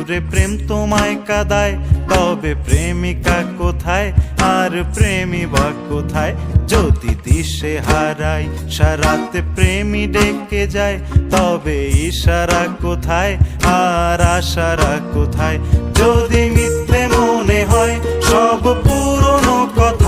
সুরে প্রেম তোমায় কাঁদায়, তবে প্রেমিকা কোথায় আর প্রেমী বা কোথায়? যদি দিশে হারাই সারাতে প্রেমী ডেকে যায়, তবে ইশারা কোথায় আর আশারা কোথায়? যদি মিথ্যে মনে হয় সব পুরনো কথা,